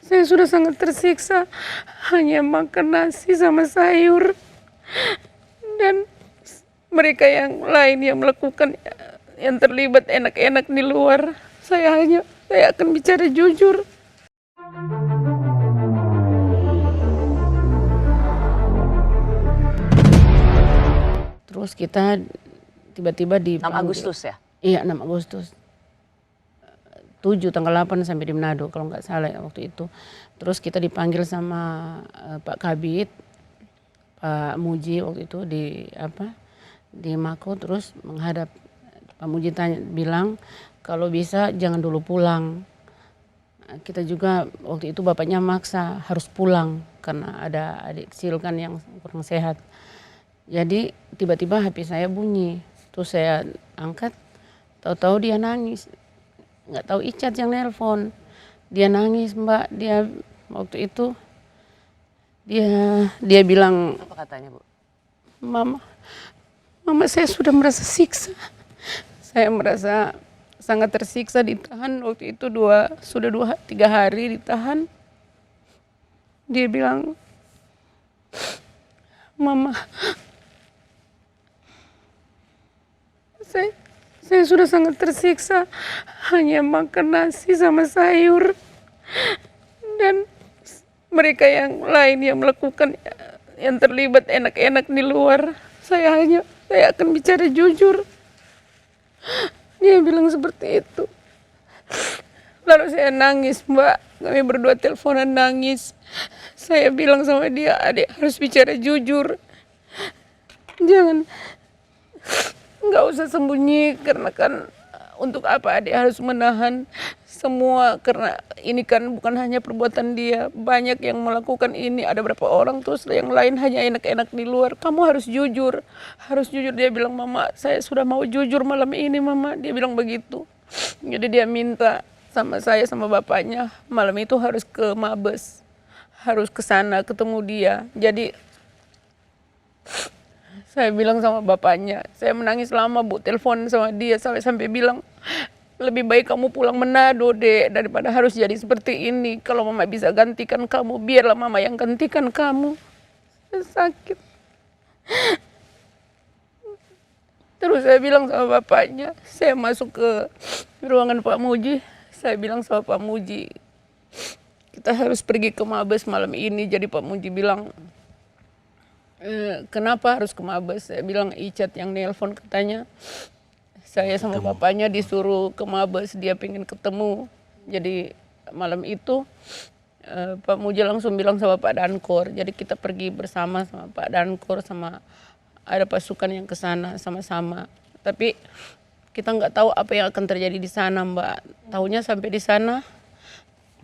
Saya sudah sangat tersiksa, hanya makan nasi sama sayur. Dan mereka yang lain yang melakukan, yang terlibat enak-enak di luar. Saya akan bicara jujur. Terus kita tiba-tiba di 6 Agustus ya? Iya, 6 Agustus. 7 tanggal 8 sampai di Manado kalau nggak salah ya waktu itu. Terus kita dipanggil sama Pak Kabid, Pak Muji waktu itu di Mako, terus menghadap Pak Muji bilang kalau bisa jangan dulu pulang. Kita juga waktu itu bapaknya maksa harus pulang karena ada adik kecil kan yang kurang sehat. Jadi tiba-tiba HP saya bunyi, terus saya angkat, tahu-tahu dia nangis. Nggak tahu Icat yang nelpon, dia nangis Mbak, dia waktu itu dia bilang, apa katanya Bu? Mama saya sudah merasa siksa, saya merasa sangat tersiksa ditahan waktu itu sudah 3 hari ditahan. Dia bilang, Mama, saya sudah sangat tersiksa, hanya makan nasi sama sayur. Dan mereka yang lain yang melakukan, yang terlibat enak-enak di luar. Saya akan bicara jujur. Dia bilang seperti itu. Lalu saya nangis Mbak, kami berdua teleponan nangis. Saya bilang sama dia, adik harus bicara jujur. Nggak usah sembunyi, karena kan untuk apa adik harus menahan semua, karena ini kan bukan hanya perbuatan dia, banyak yang melakukan ini, ada berapa orang terus yang lain hanya enak-enak di luar. Kamu harus jujur, harus jujur. Dia bilang, Mama saya sudah mau jujur malam ini Mama, dia bilang begitu. Jadi dia minta sama saya sama bapaknya malam itu harus ke Mabes, harus ke sana ketemu dia. Jadi saya bilang sama bapaknya, saya menangis lama Bu, telepon sama dia sampai bilang, lebih baik kamu pulang Manado Dek, daripada harus jadi seperti ini. Kalau Mama bisa gantikan kamu, biarlah Mama yang gantikan kamu. Saya sakit. Terus saya bilang sama bapaknya, saya masuk ke ruangan Pak Muji, saya bilang sama Pak Muji, kita harus pergi ke Mabes malam ini. Jadi Pak Muji bilang, kenapa harus ke Mabes? Saya bilang Icat yang nelpon katanya. Saya sama bapaknya disuruh ke Mabes, dia pengen ketemu. Jadi malam itu Pak Muji langsung bilang sama Pak Dankor. Jadi kita pergi bersama sama Pak Dankor, sama ada pasukan yang ke sana sama-sama. Tapi kita nggak tahu apa yang akan terjadi di sana Mbak. Tahunya sampai di sana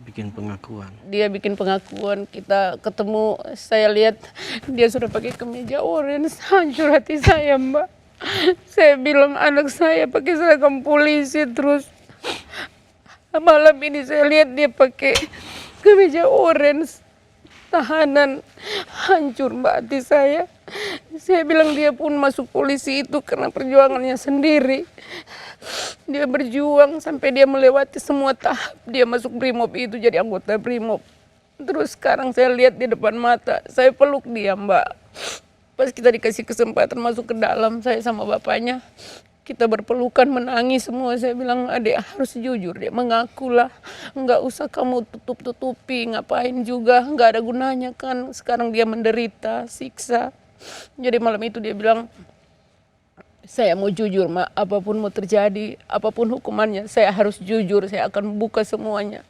bikin pengakuan. Dia bikin pengakuan, kita ketemu, saya lihat dia sudah pakai kemeja oranye, hancur hati saya Mbak. Saya bilang anak saya pakai seragam polisi, terus malam ini saya lihat dia pakai kemeja orange tahanan, hancur Mbak hati saya. Saya bilang dia pun masuk polisi itu karena perjuangannya sendiri. Dia berjuang sampai dia melewati semua tahap. Dia masuk Brimob itu jadi anggota Brimob. Terus sekarang saya lihat di depan mata, saya peluk dia Mbak. Pas kita dikasih kesempatan masuk ke dalam, saya sama bapaknya, kita berpelukan menangis semua. Saya bilang, adik harus jujur, dia mengakulah. Nggak usah kamu tutup-tutupi, ngapain juga, nggak ada gunanya kan. Sekarang dia menderita, siksa. Jadi malam itu dia bilang, saya mau jujur, Mak, apapun mau terjadi, apapun hukumannya, saya harus jujur, saya akan buka semuanya.